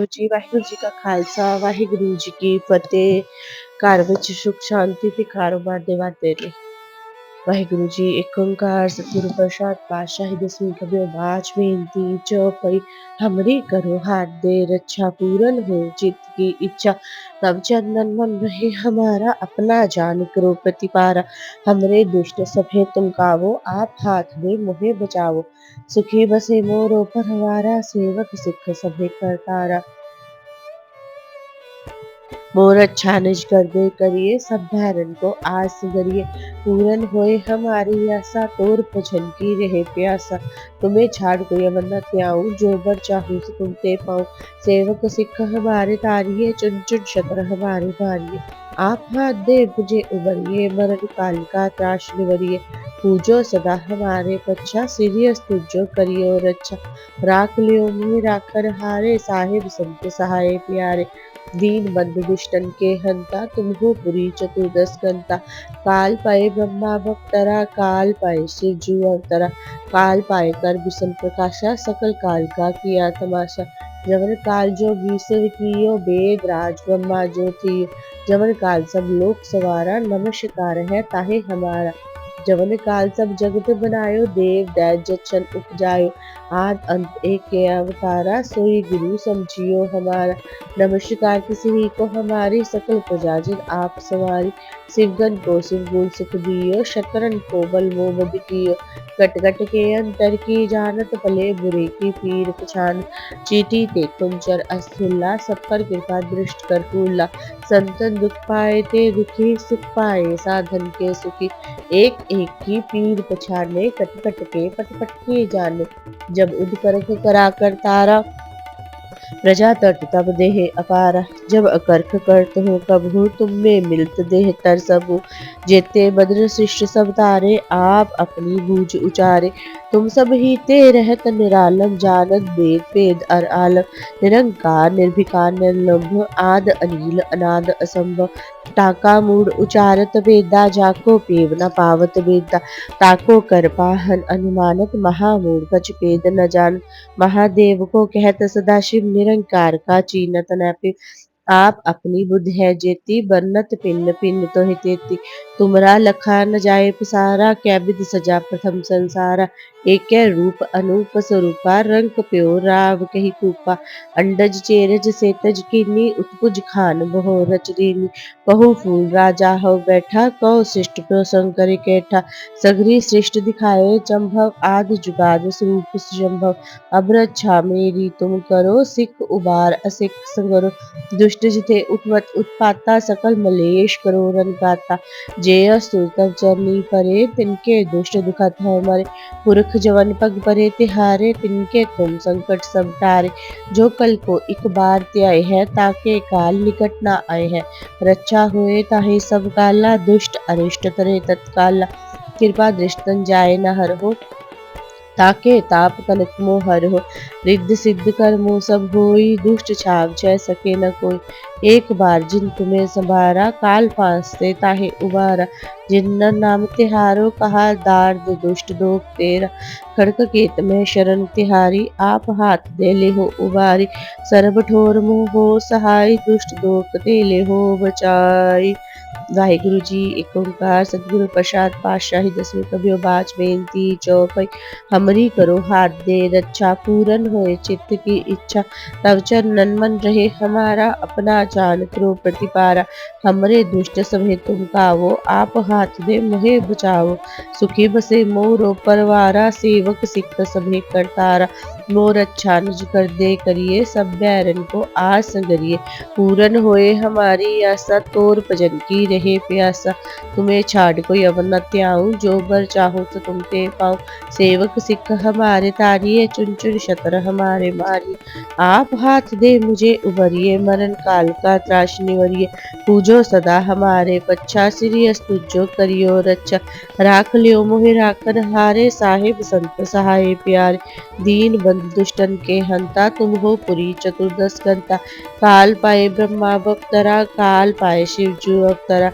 ਜੀ ਵਾਹਿਗੁਰੂ ਜੀ ਕਾ ਖਾਲਸਾ ਵਾਹਿਗੁਰੂ ਜੀ ਕੀ ਫਤਿਹ। ਘਰ ਵਿੱਚ ਸੁਖ ਸ਼ਾਂਤੀ ਤੇ ਕਾਰੋਬਾਰ ਦੇ ਵਾਧੇ ਲਈ ਵਾਹਿਗੁਰੂ ਜੀ ਇੱਕ ਓंकार सतगुरु प्रसाद पातशाही दसवीं कभी बाज बेनती चौपई हमरी करो हाथ दे रक्षा पूरन हो चित्त की इच्छा तब चंदन मन रहे हमारा अपना जान करो प्रतिपारा हमरे दुष्ट सभे तुम कावो आप हाथ में मोहे बचाओ सुखी बसे मोरो पर हमारा सेवक सिख सभे करतारा मोर अच्छा निज कर दे करिए सब भैरन को आस करिए पूरन होए हमारी आशा तोर भजन की रहे प्यासा तुम्हें छाड़ कोई अमर न त्याऊं जो बर चाहूं से तुम ते पाऊं सेवक सिख हमारे तारिये चुन चुन शतर हमारे मारिये आप हाथ दे मुझे उबरिए मरण काल का त्राश निवरिए पूजो सदा हमारे पच्छा सीरियस तुझो करियो रक्षा राख लियो मुँह राखर हारे साहिब संत सहाय प्यारे दीन बंधु दुष्टन के हंता तुम हो पुरी चतुर्दश घंटा काल पाए ब्रह्मा भक्तरा काल पाए शिव जू अवतरा काल पाए कर विषम प्रकाशा सकल काल का किया तमाशा जवन काल जो बीसव कियो वेद राज ब्रह्मा जो थी जवन काल सब लोक सवारा नमस्कार है ताहे हमारा जवन काल सब जगत बनायो देव दैज जन उपजायो आद अंत एक के अवतारा सोई गुरु समझियो हमारा नमस्कार किसी ही को हमारी सकल प्रजा जिन आप सवारी शिवगन को शिव गुण सुख दियो शतरन को बल वो बद कियो कट कट के अंतर की जानत भले बुरे की पीर पछान चीटी ते कुंचर अस्थुल्ला सब पर कृपा दृष्ट कर फूला संतन दुख पाए ते दुखी सुख पाए साधन के सुखी एक एक की पीर पछाने कट कट के पट पट के जाने जब उद करख करा कर तारा प्रजा तट तब देह अपारा जब अकर्क करत हो कब हो तुम में मिलत देह तर सबु जेते बद्र शिष्ट सब तारे आप अपनी बूझ उचारे तुम सब ही ते रहत निरालम जानत वेद पेद अर आलम निरंकार निर्भिकार निर्लंभ आद अनिल अनाद असंभव टाका मूड उचारत वेदा जाको पेव न पावत वेदा ताको कर पाहन अनुमानत महामूड कछ पेद न जान महादेव को कहत सदाशिव निरंकार का चीनत नैपि आप अपनी बुद्ध है जेती बन्नत पिन्न पिन्न तो हितेती तुमरा लखा न जाए पसारा कै विध सजा प्रथम संसारा एक रूप अनूप स्वरूपा रंग प्यो राव कही कूपा अंडज चेरज सेतज कीनी उत्पुज खान बहो रच दीनी बहु फूल राजा हो बैठा कौ शिष्ट प्रसंग करे कैठा सगरी सृष्ट दिखाए चंभव आद जुगाद स्वरूप संभव अब रक्षा मेरी तुम करो सिख उबार असिख संगरो दुष्ट जिते उत्मत उत्पाता सकल मलेश करो रन गाता जे असुर तब चरनी परे तिनके दुष्ट दुखत है मरे पुरख जवन पग परे तिहारे तिनके तुम संकट सब टारे जो कल को एक बार त्याय है ताके काल निकट ना आए है रक्षा हुए ताहे सब काला दुष्ट अरिष्ट तरे तत्काला कृपा दृष्टन जाए न हर हो ताके ताप कनक मोह हर हो रिद्ध सिद्ध कर मोह सब होई दुष्ट छाव जय सके न कोई एक बार जिन तुम्हें संभारा काल फांसते ताहे उबारा जिन नाम तिहारो कहा दार्द दुष्ट दोख तेरा खड़क केत में शरण तिहारी आप हाथ दे ले हो उबारी सरब ठोर मुँह हो सहाय दुष्ट दोख दे ले हो बचाई वाहिगुरु जी एक ओंकार सतगुरु प्रसाद पातशाही दसवीं कभियो बाज बेनती चौपई हमरी करो हाथ दे रक्षा पूरन होए चित्त की इच्छा तब चरणन मन रहे हमारा अपना जान करो प्रतिपारा हमरे दुष्ट सभे तुम कावो आप हाथ दे मोहे बचाओ सुखी बसे मोरो परवारा सेवक सिख सभे करतारा मोर अच्छा निज कर दे करिए सब बैरन को आस करिए पूरन होए हमारी आशा तोर भजन की रहे प्यासा तुम्हें छाड़ कोई अवर न त्याऊं जो बर चाहो तो तुम ते पाऊं सेवक सिख हमारे तारिये चुन चुन शतर हमारे मारिये आप हाथ दे मुझे उबरिए मरण काल का त्राश निवरिए पूजो सदा हमारे पच्छा सिरियस तुझो करियो रक्षा राख लियो मोहि राखन हारे साहिब संत सहाय प्यारे दीन बंधु दुष्टन के हंता तुम हो पुरी चतुर्दश घंटा काल पाए ब्रह्मा भक्तरा काल पाए शिव जू अवतरा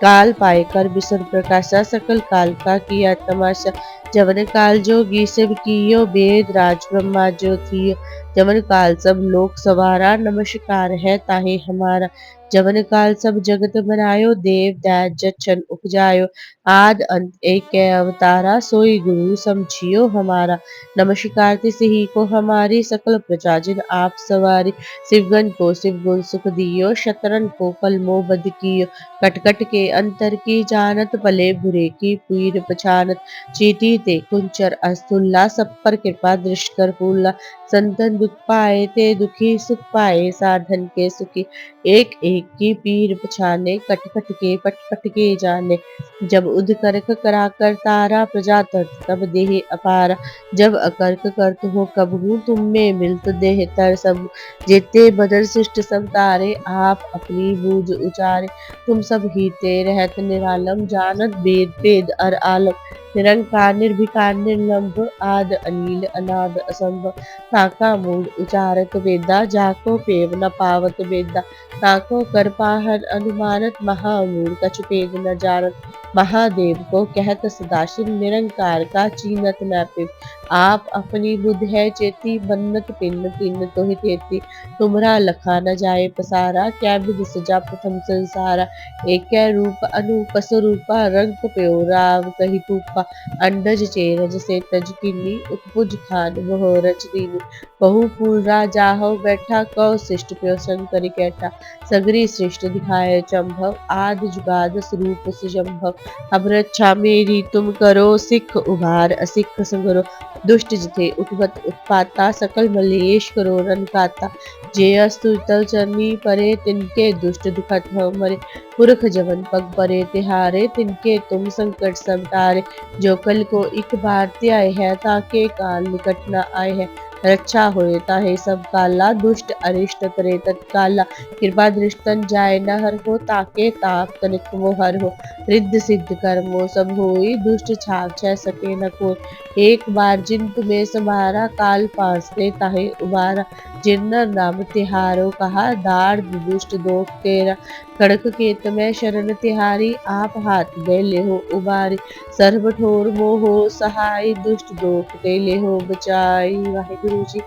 काल पाए कर विष्णु प्रकाशा सकल काल का किया तमाशा जवन काल जोगी शिव कियो वेद राज ब्रह्मा जो थियो जवन काल सब लोक सवारा नमस्कार है ताहे हमारा जवन काल सब जगत बनायो देव दैत जच्छन उपजायो आद अंत एक कै अवतारा सोई गुरु समझियो हमारा नमस्कार तिसही को हमारी सकल प्रजा जिन आप सवारी शिवगन को शिव गुण सुख दियो शतरन को पल मोह बद कियो कटकट के अंतर की जानत भले बुरे की पीर पछानत चीटी ते कुंचर अस्तुल्ला सब पर कृपा दृष्ट कर फूला संतन दुख पाए ते दुखी सुख पाए साधन के सुखी एक एक की पीर पछाने कट कट के पट पट के जाने जब उद करक करा कर तारा प्रजा तर्त तब देह अपारा जब अकर्क करत हो कबहू तुम में मिलत देह तर सब जेते बदर शिष्ट सब तारे आप अपनी बूझ उचारे तुम सब ही ते रहत निरालम जानत वेद वेद अर आलम निरंकार निर्विकार निर्लंब आद अनिल अनाद असंभव ताका मूल उचारत वेदा जाको पेव न पावत वेदा ताको कर पाहन अनुमानत महामूल कछु पेद न जानत महादेव को कहत सदाशिव निरंकार का चीनत न पिप आप अपनी बुद्ध है चेती बन्नत पिन्न पिन्न तो ही तेती तुमरा लखा न जाए पसारा क्या विध सजा प्रथम संसारा एक रूप अनूप स्वरूपा रंग प्यो राव कही तूपा अंडज चेरज से तज किन्नी उत्पुज खान मोह रच दीनी बहु फूल राजा हो बैठा कौ शिष्ट प्यो शंकर कैठा सगरी सृष्ट दिखाए चंभव आद जुगाद स्वरूप सुजम्भव अब रक्षा मेरी तुम करो सिख उभार असिख संगरो दुष्ट जिथे उठवत उत्पाता सकल मलेश करो रन काता जे अस्तु तल चरनी परे तिनके दुष्ट दुखत हो मरे पुरख जवन पग परे तिहारे तिनके तुम संकट सब तारे जो कल को एक बार त्याय है ताके काल निकट न आए है रक्षा होए ताहे सब काला दुष्ट अरिष्ट करे तत्काला कृपा दृष्टन जाय न हर हो ताके ताप तनिक वो हर हो रिद्ध सिद्ध कर्मो सब होई दुष्ट छाप छह सके न कोई एक बार जिन तुम्हें समारा काल पास ले ताहे उबारा जिन्नर नाम तिहारो कहा दार दुष्ट दोख तेरा कड़क केत में शरण तिहारी आप हाथ दे ले हो उबारी सर्व ठोर मोहो सहाय दुष्ट दोख ते ले हो बचाई वाहिगुरु जी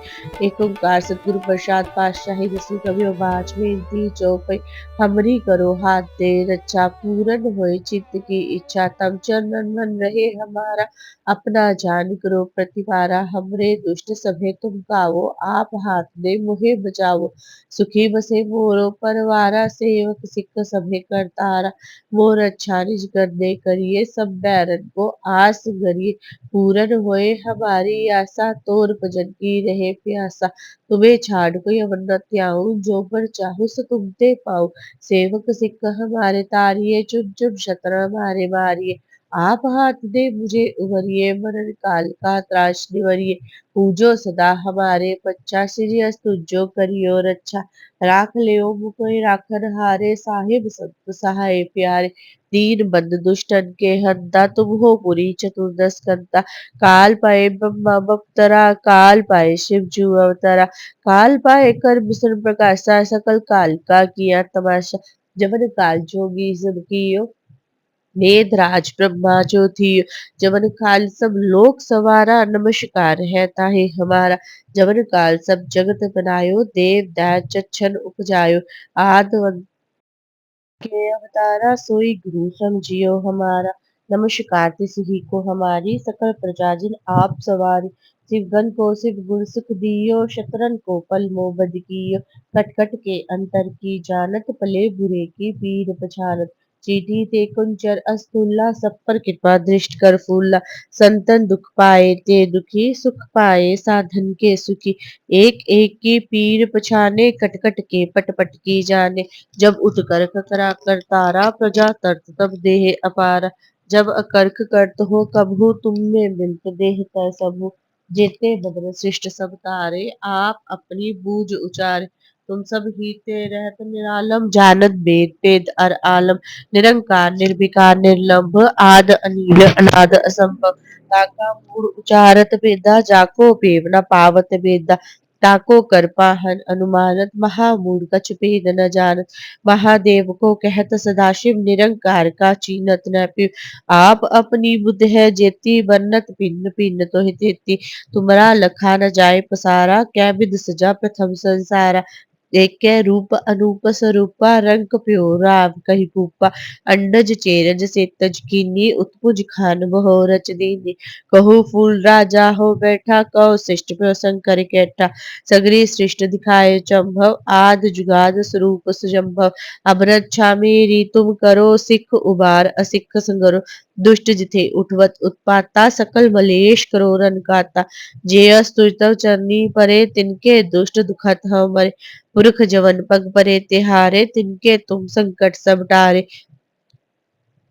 एक ओंकार सतगुरु प्रसाद पातशाही दसवीं कभी बाज बेनती चौपई हमरी करो हाथ दे रक्षा पूरन होए चित्त की इच्छा तम चरणन मन रहे हमारा अपना जान करो प्रतिपारा हमरे दुष्ट सभे तुम कावो आप हाथ दे मुहे बचावो सुखी बसे मोरो परवारा सेवक सिख सभे करतारा मोर अच्छा निज कर दे करिए सब बैरन को आस करिए पूरन होए हमारी आशा तोर भजन की रहे प्यासा तुम्हें छाड़ कोई अमर न त्याऊं जो पर चाहूं सो तुम ते पाऊं सेवक सिख हमारे तारिये चुन चुन शत्र मारे मारिये आप हाथ दे मुझे उभरिए मरण काल का त्रास निवरिए पूजो सदा हमारे बच्चा श्री तुझो करियो रक्षा राख लियो मुकोई राखन हारे साहिब संत सहाय प्यारे दीन बंद दुष्टन के हंता तुम हो पुरी चतुर्दश कंता काल पाए ब्रह्मा बप्तरा काल पाए शिव जू अवतरा काल पाए कर बिसन प्रकाशा सकल काल का किया तमाशा जवन काल जोगी सब कियो वेद राज ब्रह्मा जो थी जवन काल सब लोक सवारा नमस्कार है ताहे हमारा जवन काल सब जगत बनायो देव दैत जच्छन उपजायो आद के अवतारा सोई गुरु समझियो हमारा नमस्कार तिसही को हमारी सकल प्रजा जिन आप सवारी शिवगन को शिव गुण सुख दियो शतरन को पल मोह बद कियो कट कट के अंतर की जानत भले बुरे की पीर पछानत चीटी ते कुंचर अस्तुल्ला सब पर कृपा दृष्ट कर फूला संतन दुख पाए ते दुखी सुख पाए साधन के सुखी एक एक की पीर पछाने कट कट के पट पट की जाने जब उठकर ककरा कर तारा प्रजा तर्त तब देह अपार जब अकर्क करत हो कबहू तुम में मिलत देह तय सबू जेते बदन शिष्ट सब तारे आप अपनी बूझ उचारे तुम सब हीते रहत निरालम जानत वेद वेद अर आलम निरंकार निर्विकार निर्लंभ आद अनिल अनाद असंभव ताका मूड उचारत वेदा जाको पेव न पावत वेदा ताको कर पाहन अनुमानत महामूढ़ कछ भेद न जानत। महादेव को कहत सदाशिव निरंकार का चीनत न पिव। आप अपनी बुद्ध है जेती बन्नत भिन्न भिन्न तो हितेती। तुमरा लखा न जाय पसारा क्या विध सजा प्रथम संसारा। एक कै रूप अनूप स्वरूपा रंग प्यो राव कही भूपा। अंडज चेरज से तज कीनी उत्पुज खान बहो रच दीनी। कहु फूल राजा हो बैठा कहो शिष्ट प्यो शंकर कैठा। सगरी सृष्ट दिखाए चंभव आद जुगाद स्वरूप सुजम्भव। अब रक्षा मेरी तुम करो सिख उबार असिख संगरो। दुष्ट जिथे उठवत उत्पाता सकल मलेश करो रन गाता। जे अस्तुतव चरनी परे तिनके दुष्ट दुखत हम मरे। पुरख जवन पग परे तिहारे तिनके तुम संकट सब टारे।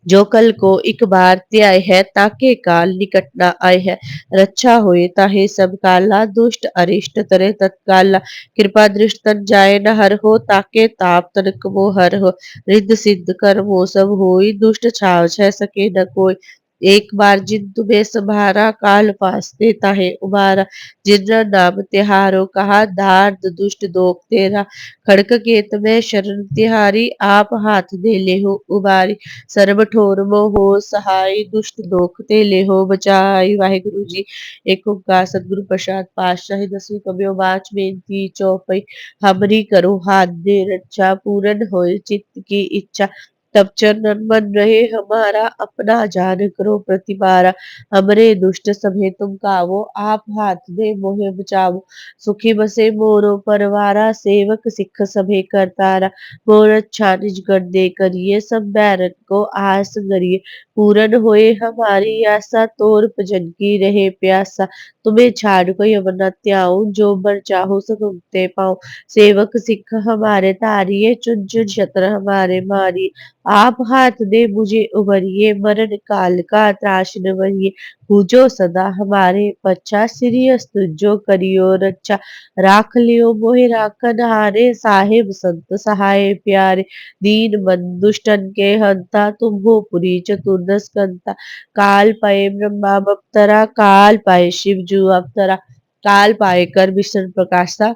जो कल को एक बार त्याय है ताके काल निकट न आए है। रक्षा होए ताहे सब काला दुष्ट अरिष्ट तरे तत्काला। कृपा दृष्ट तन जाए न हर हो ताके ताप तनक वो हर हो। रिद्ध सिद्ध कर वो सब होई दुष्ट छाव छह सके न कोई। एक बार जिन तुम्हें संभारा काल फासते ताहे उबारा। जिन नाम तिहारो कहा दार्द दुष्ट दोख तेरा। खड़क केत में शरण तिहारी आप हाथ दे ले हो उबारी। ਸਰਬ ਠੋਰ ਮੋਹ ਹੋ ਸਹਾਈ ਦੁਸ਼ਟ ਦੋਖ ਤੇ ਲਿਹੋ ਬਚਾਈ। ਵਾਹਿਗੁਰੂ ਜੀ। ਏਕ ਓੰਕਾਰ ਸਤਿਗੁਰੂ ਪ੍ਰਸਾਦ ਪਾਤਸ਼ਾਹੀ ਦਸਵੀਂ ਕਬਿਓ ਬਾਚ ਬੇਨਤੀ ਚੌਪਈ। हमरी करो हाथ दे रक्षा पूरन होए चित्त की इच्छा। तब चरणन मन रहे हमारा अपना जान करो प्रतिपारा। हमरे दुष्ट सभे तुम कावो आप हाथ दे मोहे बचावो। सुखी बसे मोरो परवारा सेवक सिख सभे करतारा। मोर अच्छा निज कर दे करिए सब बैरन को आस करिए। पूरन होए हमारी आशा तोर भजन की रहे प्यासा। तुम्हें छाड़ कोई अमर त्याऊं जो बर चाहो सो तुमते पाऊं। सेवक सिख हमारे तारिये चुन चुन शत्र हमारे मारिये। आप हाथ दे मुझे उबरिए मरण काल का त्रास न बरिए। पूजो सदा हमारे पच्छा श्री अस्तु जो करियो रक्षा। राख लियो मोहि राखन हारे साहेब संत सहाय प्यारे। दीन बंधु दुष्टन के हंता तुम हो पुरी चतुर्दश कंता। काल पाए ब्रह्मा बप्तरा काल पाए शिव जू अवतरा। काल पाए कर विष्णु प्रकाशा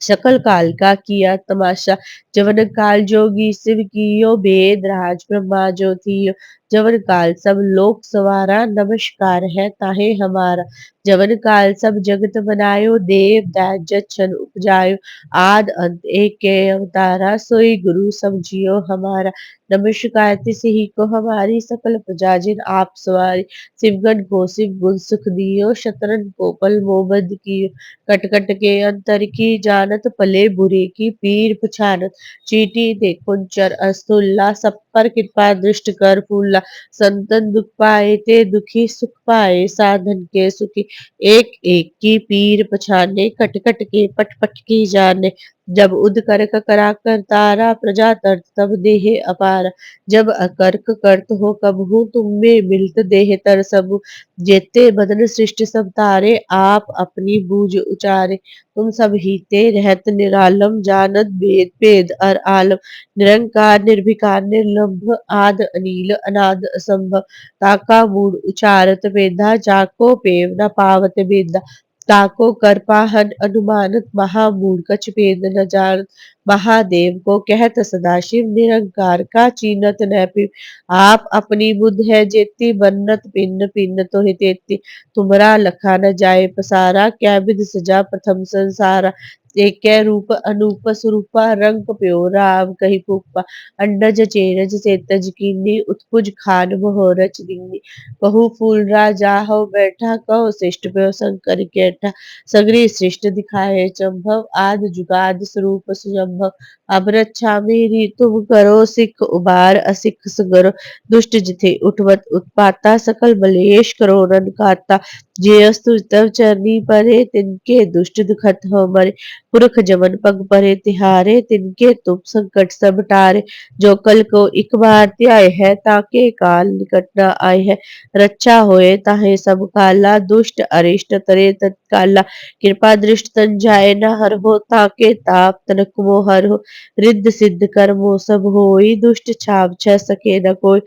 सकल काल का किया तमाशा। जवन काल जोगी शिव कियो भेद राज ब्रह्मा जो थियो। जवन काल सब लोक सवारा नमस्कार है ताहे हमारा। जवन काल सब जगत बनायो देव दानव छन उपजायो। आद अंत एक के अवतारा सोई गुरु समझियो हमारा। नमस्कार तिसहि को हमारी सकल प्रजा जिन आप सवारी। शिवगण को शिव गुण सुख दियो शतरन को पल मोबद कियो। कट कट के अंतर की जानत पले बुरे की पीर पछानत। चीटी दे कुंचर अस्तुल्ला सब पर कृपा दृष्ट कर फूला। संतन दुख पाए ते दुखी सुख पाए साधन के सुखी। एक एक की पीर पछाने कट कट के पट पट की जाने। जब उद करक करा कर तारा प्रजा तर्त तब देहे अपारा। जब अकर्क कर्त हो कबहू तुम में मिलत देह तर सबु। जेते बदन सृष्टि सब तारे आप अपनी बूझ उचारे। तुम सब हीते रहत निरालम जानत भेद भेद अर आलम। निरंकार निर्विकार निर्लंभ आद अनील अनाद असंभव। ताका मूड उचारत वेदा जाको पेव न पावत बेदा। ताको कर पाहन अनुमानत महामूढ़ कछ भेद न जानत। महादेव को कहत सदाशिव निरंकार का चीनत न पिव। आप अपनी बुद्ध है जेती बन्नत भिन्न भिन्न तो हितेती। तुमरा लखा न जाए पसारा क्या विध सजा प्रथम संसारा। एक रूप अनूप स्वरूपा रंग प्यो राव कही भूपा। अंडज चेरज से तज कीनी उत्पुज खान बहो रच दीनी। कहु फूल राजा हो बैठा कहो शिष्ट प्यो शंकर कैठा। सगरी सृष्ट दिखाए चंभव आद जुगाद स्वरूप सुजम्भव। अब रक्षा मेरी तुम करो सिख उबार असिख सगरो। दुष्ट जिथे उठवत उत्पाता सकल मलेश करो रन गाता। जे अस्तु तव चरनी परे तिनके दुष्ट दुखत हो मरे। पुरख जमन पग परे तिहारे तिनके तुम संकट सब टारे। जो कल को एक बार त्याय है ताके काल निकट न आए है। रक्षा होए ताहे सब काला दुष्ट अरिष्ट तरे तत्काला। कृपा दृष्ट तन जाए न हर हो ताके ताप तनक वो हर हो। रिद्ध सिद्ध कर वो सब होई दुष्ट छाव छह सके न कोई।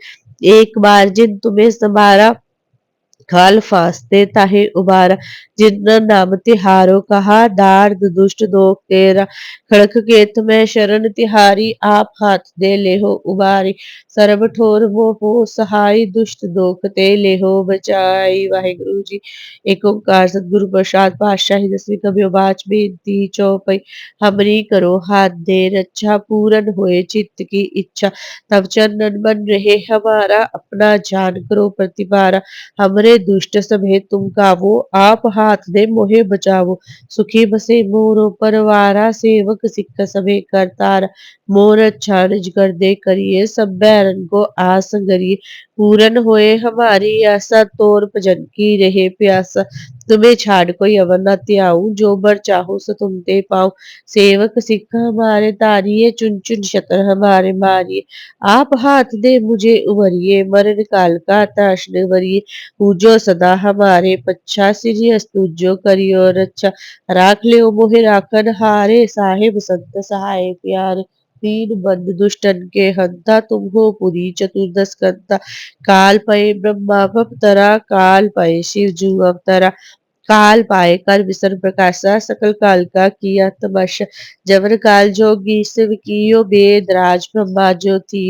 एक बार जिन तुम्हें संभारा काल फासते ताहे उबारा जिन नाम तिहारो कहा दार्द दुष्ट दोख तेरा खड़क केत में शरण तिहारी आप हाथ दे ले हो उबारी सरब ठोर वो हो सहाय दुष्ट दोख ते ले हो बचाई वाहिगुरु जी। एक ओंकार सतगुरु प्रसाद पातशाही दसवीं कबियो बाच बेनती चौपई हमरी करो हाथ दे रक्षा पूरन होए चित्त की इच्छा तब चंदन बन रहे हमारा अपना जान करो प्रतिपारा हमरे दुष्ट सभे तुम कावो आप हाथ दे मोहे बचावो सुखी बसे मोरो परवारा सेवक सिख सभे करतार मोर अच्छा निज कर दे करिए सब बैरन को आस करिए पूरन होए हमारी आशा तोर भजन की रहे प्यासा तुम्हें छाड़ कोई अवर न त्याऊं जो बर चाहो सो तुम ते पाओ सेवक सिख हमारे तारिये चुन चुन शतर हमारे मारिए आप हाथ दे मुझे उबरिए मरण काल का त्रास निवरिए पूजो सदा हमारे पच्छा सिरियस तुजो करियो रक्षा राख लियो मोहि राखन हारे साहिब संत सहाय प्यारे दीन बंद दुष्टन के हंता तुम हो पुरी चतुर्दश कंता काल पये ब्रह्मा अवतरा काल पये शिव जू अवतरा काल पाए कर विसर्ग प्रकाशा सकल काल का किया तमाशा जवन काल जोगी शिव कियो वेद राज ब्रह्मा ज्योति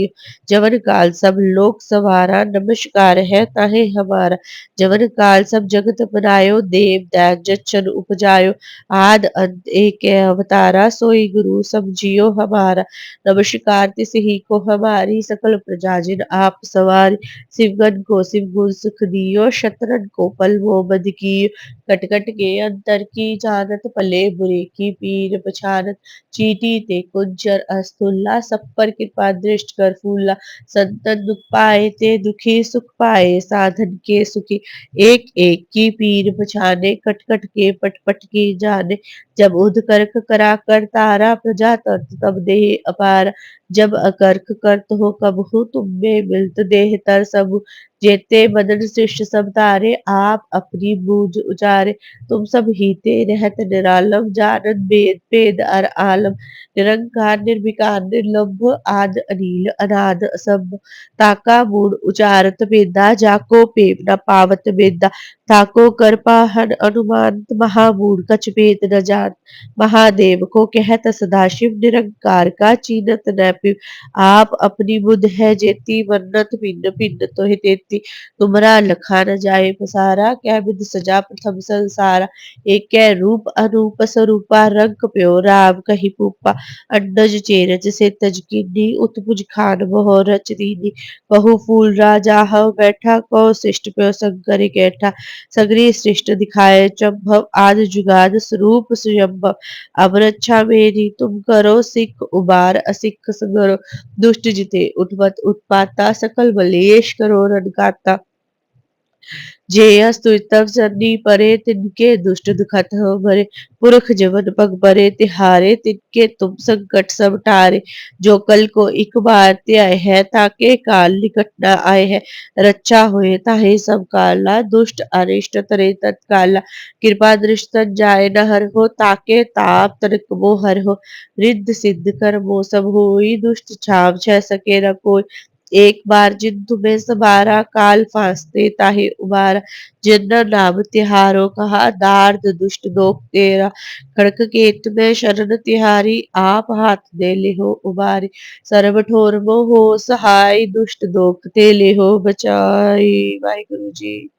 जवन काल सब लोक सवारा नमस्कार है ताहे हमारा जवन काल सब जगत बनायो देव दैत जच्छन उपजायो आद अंत एक अवतारा सोई गुरु सब जियो हमारा नमस्कार तिस ही को हमारी सकल प्रजा जिन आप सवार शिवगन को शिव गुण सुख दियो शतरन को पल वो बद कियो कटकट के अंतर की जानत पले बुरे की पीर पछानत चीटी ते कुंजर अस्तुल्ला सब पर कृपा दृष्ट कर फूला संतन दुख पाए ते दुखी सुख पाए साधन के सुखी एक एक की पीर पछाने कट कट के पट पट की जाने जब उद करक करा कर तारा प्रजा तंत्र तब देह अपार जब अकर्क करत हो कब हो तुम में मिलत देह तर सब जेते मदन शिष्ट सब तारे आप अपनी बूझ उचारे तुम सब हीते रहत निरालम जानन वेद वेद अर आलम निरंकार निर्विकार निर्लंभ आद अनिल अनाद असंभ ताका मूड उचारत बेदा जाको पेम न पावत बेदा ताको कर पाहन अनुमान महामूड कछ भेद न जान महादेव को कहत सदाशिव निरंकार का चीनत न पिव आप अपनी बुध है जेती मन्नत भिन्न भिन्न तो तेती तुमरा लखा न जाए पसारा क्या विध सजा प्रथम संसारा एक कै रूप अनूप स्वरूपा रंग प्यो राम कही पूपा अंडज चेरज से तज कीनी उत्पुज खान बहो रच दीनी बहु फूल राजा हव बैठा कौ शिष्ट प्यो शंकर कैठा सगरी सृष्ट दिखाए चंभव आद जुगाद स्वरूप सुयंभव अब रक्षा मेरी तुम करो सिख उबार असिख संगरो दुष्ट जिते उठवत उत्पाता सकल बलेश करो रनकाता जेयस तुतव सरनी परे तिनके दुष्ट दुखत हो भरे पुरख जवन पग परे तिहारे तिनके तुम संकट सब टारे जो कल को एक बार त्याय है ताके काल निकट न आए है रक्षा हुए ताहे सब काला दुष्ट अरिष्ट तरे तत्काला कृपा दृष्ट जाय न हर हो ताके ताप तनक मो हर हो रिद्ध सिद्ध कर मो सब होई दुष्ट छाव छह सके न कोई एक बार जिन तुम्हें सबारा काल फांसते ताहे उबारा जिन नाम तिहारो कहा दार्द दुष्ट दोख तेरा खड़क केत में शरण तिहारी आप हाथ दे ले हो उबारी सर्व ठोर मो हो सहाय दुष्ट दोख ते ले हो बचाई वाहिगुरु जी।